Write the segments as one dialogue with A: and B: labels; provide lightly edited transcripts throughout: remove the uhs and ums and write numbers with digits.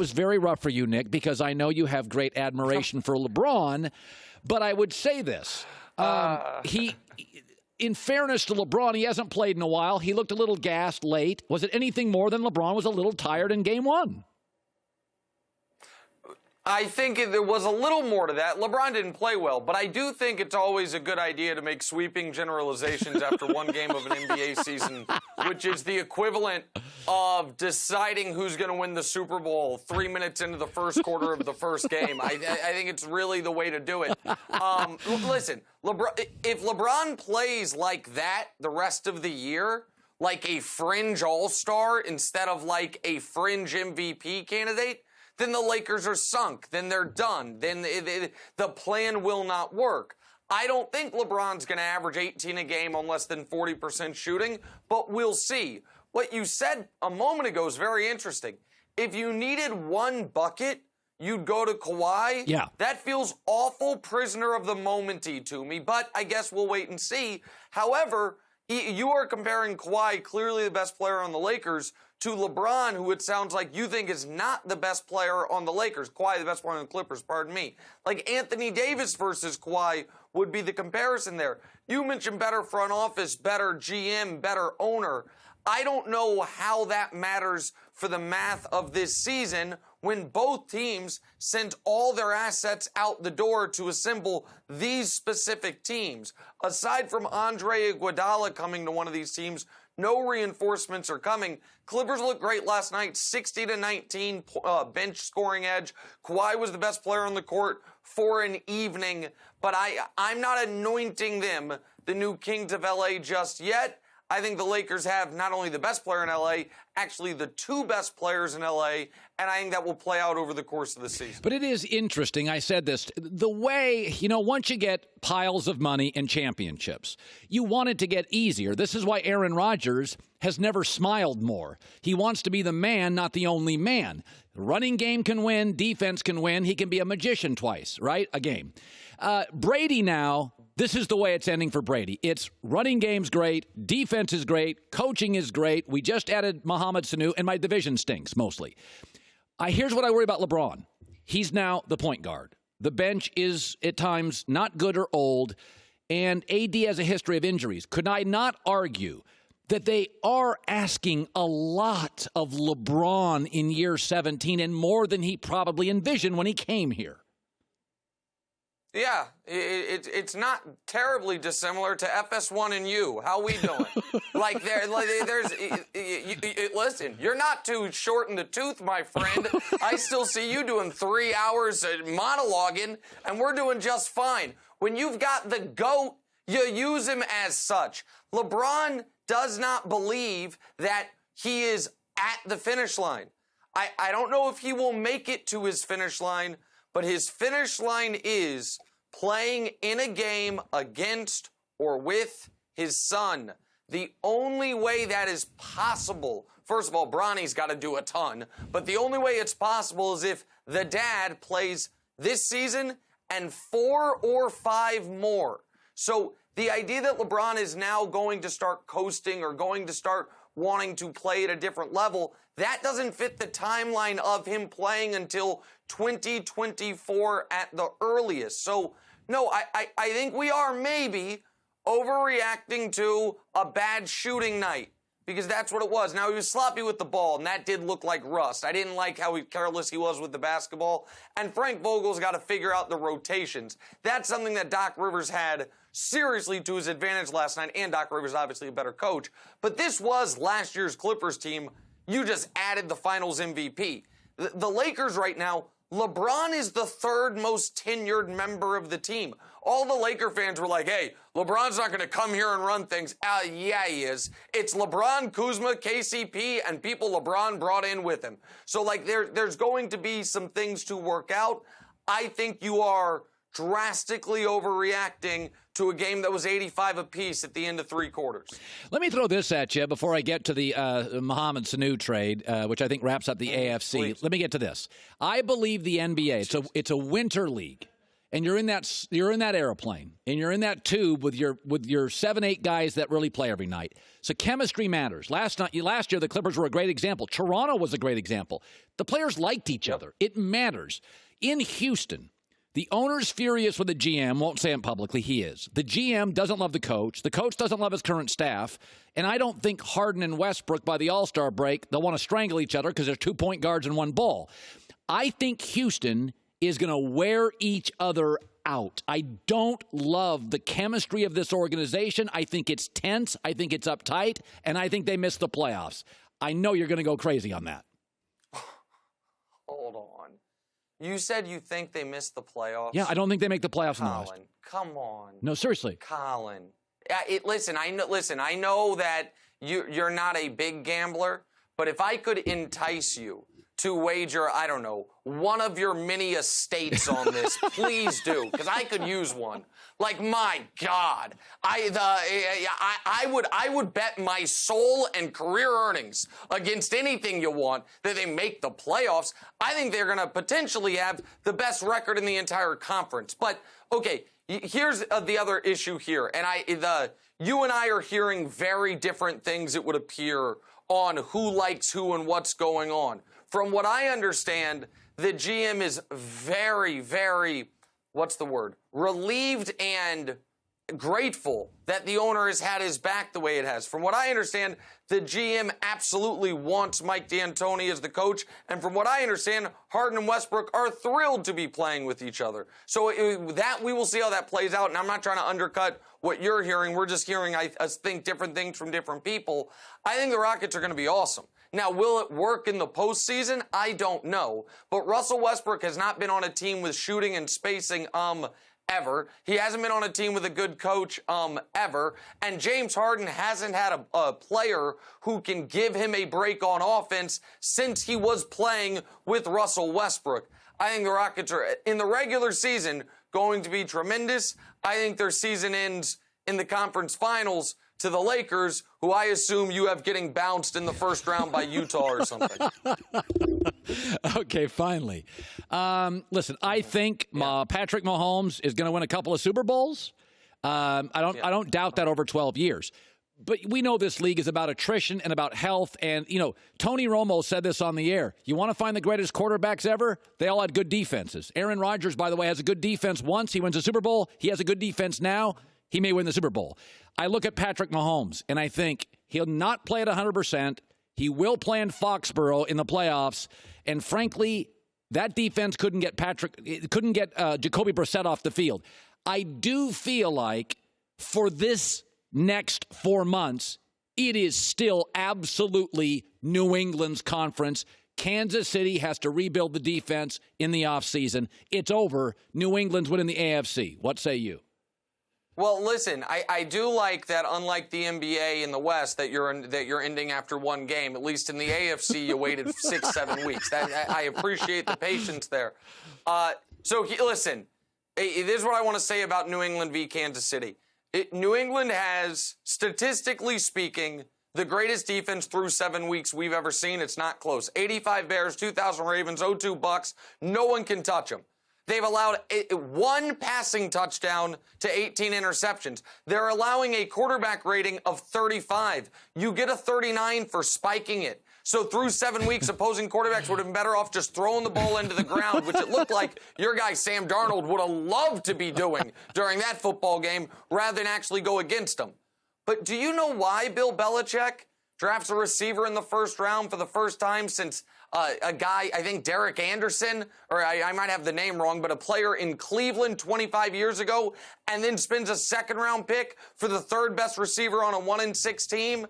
A: was very rough for you, Nick, because I know you have great admiration for LeBron, but I would say this. In fairness to LeBron, he hasn't played in a while. He looked a little gassed late. Was it anything more than LeBron was a little tired in game one?
B: I think there was a little more to that. LeBron didn't play well, but I do think it's always a good idea to make sweeping generalizations after one game of an NBA season, which is the equivalent of deciding who's going to win the Super Bowl 3 minutes into the first quarter of the first game. I think it's really the way to do it. Listen, if LeBron plays like that the rest of the year, like a fringe all-star instead of like a fringe MVP candidate, then the Lakers are sunk. Then they're done. Then the plan will not work. I don't think LeBron's going to average 18 a game on less than 40% shooting, but we'll see. What you said a moment ago is very interesting. If you needed one bucket, you'd go to Kawhi.
A: Yeah.
B: That feels awful prisoner of the moment-y to me, but I guess we'll wait and see. However, you are comparing Kawhi, clearly the best player on the Lakers, to LeBron, who it sounds like you think is not the best player on the Lakers. Kawhi, the best player on the Clippers, pardon me. Like Anthony Davis versus Kawhi would be the comparison there. You mentioned better front office, better GM, better owner. I don't know how that matters for the math of this season when both teams sent all their assets out the door to assemble these specific teams. Aside from Andre Iguodala coming to one of these teams, no reinforcements are coming. Clippers looked great last night, 60-19 bench scoring edge. Kawhi was the best player on the court for an evening, but I'm not anointing them the new Kings of LA just yet. I think the Lakers have not only the best player in LA, actually the two best players in LA, and I think that will play out over the course of the season.
A: But it is interesting. I said this. The way, once you get piles of money and championships, you want it to get easier. This is why Aaron Rodgers has never smiled more. He wants to be the man, not the only man. The running game can win. Defense can win. He can be a magician twice, right? A game. Brady now, this is the way it's ending for Brady. It's running game's great, defense is great, coaching is great. We just added Mohamed Sanu, and my division stinks mostly. Here's what I worry about LeBron. He's now the point guard. The bench is, at times, not good or old, and AD has a history of injuries. Could I not argue that they are asking a lot of LeBron in year 17 and more than he probably envisioned when he came here?
B: Yeah, it's not terribly dissimilar to FS1 and you. How we doing? Listen, you're not too short in the tooth, my friend. I still see you doing 3 hours monologuing, and we're doing just fine. When you've got the GOAT, you use him as such. LeBron does not believe that he is at the finish line. I don't know if he will make it to his finish line, but his finish line is playing in a game against or with his son. The only way that is possible, first of all, Bronny's got to do a ton, but the only way it's possible is if the dad plays this season and 4 or 5 more. So the idea that LeBron is now going to start coasting or going to start wanting to play at a different level, that doesn't fit the timeline of him playing until 2024 at the earliest. So, no, I think we are maybe overreacting to a bad shooting night because that's what it was. Now, he was sloppy with the ball, and that did look like rust. I didn't like how careless he was with the basketball, and Frank Vogel's got to figure out the rotations. That's something that Doc Rivers had seriously to his advantage last night, and Doc Rivers obviously a better coach. But this was last year's Clippers team. You just added the finals MVP. The Lakers right now, LeBron is the third most tenured member of the team. All the Laker fans were like, hey, LeBron's not going to come here and run things. Yeah, he is. It's LeBron, Kuzma, KCP, and people LeBron brought in with him. So, there's going to be some things to work out. I think you are drastically overreacting to a game that was 85 apiece at the end of 3 quarters.
A: Let me throw this at you before I get to the Mohamed Sanu trade, which I think wraps up the AFC.
B: Please.
A: Let me get to this. I believe the NBA, it's a winter league. and you're in that airplane, and you're in that tube with your 7-8 guys that really play every night. So chemistry matters. Last year, the Clippers were a great example. Toronto was a great example. The players liked each other. It matters. In Houston, the owner's furious with the GM. Won't say it publicly. He is. The GM doesn't love the coach. The coach doesn't love his current staff. And I don't think Harden and Westbrook, by the All-Star break, they'll want to strangle each other because there's 2 point guards and one ball. I think Houston is going to wear each other out. I don't love the chemistry of this organization. I think it's tense. I think it's uptight. And I think they miss the playoffs. I know you're going to go crazy on that.
B: Hold on. You said you think they missed the playoffs?
A: Yeah, I don't think they make the playoffs in the West.
B: Colin, come on.
A: No, seriously.
B: Colin. Listen, I know that you're not a big gambler, but if I could entice you to wager, I don't know, one of your mini estates on this, please do, because I could use one. Like, my God, I would bet my soul and career earnings against anything you want that they make the playoffs. I think they're going to potentially have the best record in the entire conference. But okay, here's the other issue here, and you and I are hearing very different things, it would appear, on who likes who and what's going on. From what I understand, the GM is very, very, relieved and grateful that the owner has had his back the way it has. From what I understand, the GM absolutely wants Mike D'Antoni as the coach. And from what I understand, Harden and Westbrook are thrilled to be playing with each other. So we will see how that plays out. And I'm not trying to undercut what you're hearing. We're just hearing, I think, different things from different people. I think the Rockets are going to be awesome. Now, will it work in the postseason? I don't know. But Russell Westbrook has not been on a team with shooting and spacing ever. He hasn't been on a team with a good coach ever. And James Harden hasn't had a player who can give him a break on offense since he was playing with Russell Westbrook. I think the Rockets are, in the regular season, going to be tremendous. I think their season ends in the conference finals to the Lakers, who I assume you have getting bounced in the first round by Utah or something.
A: Okay, finally. Listen, I think Patrick Mahomes is going to win a couple of Super Bowls. I don't doubt that over 12 years. But we know this league is about attrition and about health. And, Tony Romo said this on the air. You want to find the greatest quarterbacks ever? They all had good defenses. Aaron Rodgers, by the way, has a good defense once. He wins a Super Bowl. He has a good defense now. He may win the Super Bowl. I look at Patrick Mahomes, and I think he'll not play at 100%. He will play in Foxborough in the playoffs. And frankly, that defense couldn't get Jacoby Brissett off the field. I do feel like for this next 4 months, it is still absolutely New England's conference. Kansas City has to rebuild the defense in the offseason. It's over. New England's winning the AFC. What say you?
B: Well, listen, I do like that, unlike the NBA in the West, that you're ending after one game. At least in the AFC, you waited 6-7 weeks. I appreciate the patience there. Listen, this is what I want to say about New England v. Kansas City. New England has, statistically speaking, the greatest defense through 7 weeks we've ever seen. It's not close. 85 Bears, 2,000 Ravens, 0-2 Bucks. No one can touch them. They've allowed one passing touchdown to 18 interceptions. They're allowing a quarterback rating of 35. You get a 39 for spiking it. So through 7 weeks, opposing quarterbacks would have been better off just throwing the ball into the ground, which it looked like your guy Sam Darnold would have loved to be doing during that football game rather than actually go against them. But do you know why Bill Belichick drafts a receiver in the first round for the first time since a guy, I think Derek Anderson, or I might have the name wrong, but a player in Cleveland 25 years ago, and then spends a second-round pick for the third best receiver on a 1-6 team?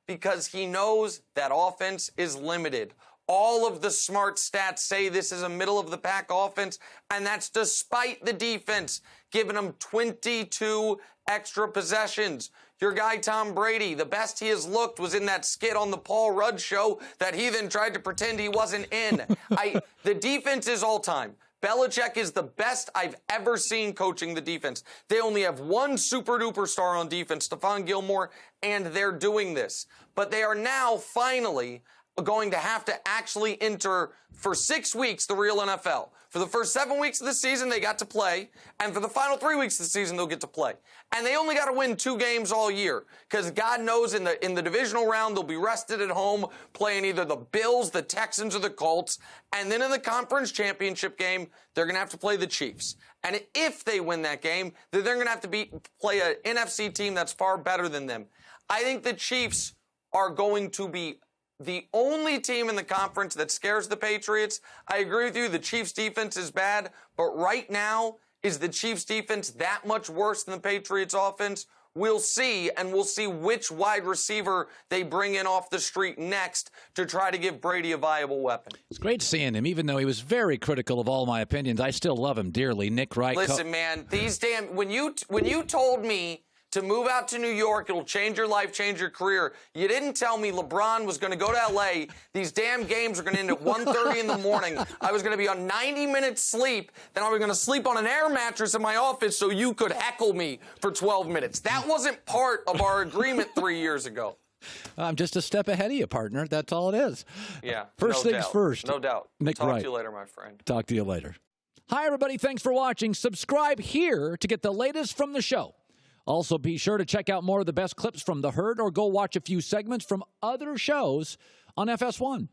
B: Because he knows that offense is limited. All of the smart stats say this is a middle-of-the-pack offense, and that's despite the defense giving them 22 extra possessions. Your guy Tom Brady, the best he has looked was in that skit on the Paul Rudd show that he then tried to pretend he wasn't in. The defense is all-time. Belichick is the best I've ever seen coaching the defense. They only have one super-duper star on defense, Stephon Gilmore, and they're doing this. But they are now finally going to have to actually enter for 6 weeks the real NFL. For the first 7 weeks of the season, they got to play, and for the final 3 weeks of the season, they'll get to play. And they only got to win 2 games all year, because God knows in the divisional round, they'll be rested at home playing either the Bills, the Texans, or the Colts. And then in the conference championship game, they're going to have to play the Chiefs. And if they win that game, then they're going to have to play an NFC team that's far better than them. I think the Chiefs are going to be the only team in the conference that scares the Patriots. I agree with you. The Chiefs' defense is bad. But right now, is the Chiefs' defense that much worse than the Patriots' offense? We'll see, and we'll see which wide receiver they bring in off the street next to try to give Brady a viable weapon.
A: It's great seeing him, even though he was very critical of all my opinions. I still love him dearly. Nick Wright.
B: Listen, man, when you told me to move out to New York, it'll change your life, change your career. You didn't tell me LeBron was going to go to L.A. These damn games are going to end at 1:30 in the morning. I was going to be on 90 minutes sleep. Then I was going to sleep on an air mattress in my office so you could heckle me for 12 minutes. That wasn't part of our agreement 3 years ago.
A: I'm just a step ahead of you, partner. That's all it is.
B: Yeah.
A: First things first.
B: No doubt.
A: Nick
B: Talk
A: Wright.
B: to you later, my friend.
A: Talk to you later. Hi, everybody. Thanks for watching. Subscribe here to get the latest from the show. Also, be sure to check out more of the best clips from The Herd or go watch a few segments from other shows on FS1.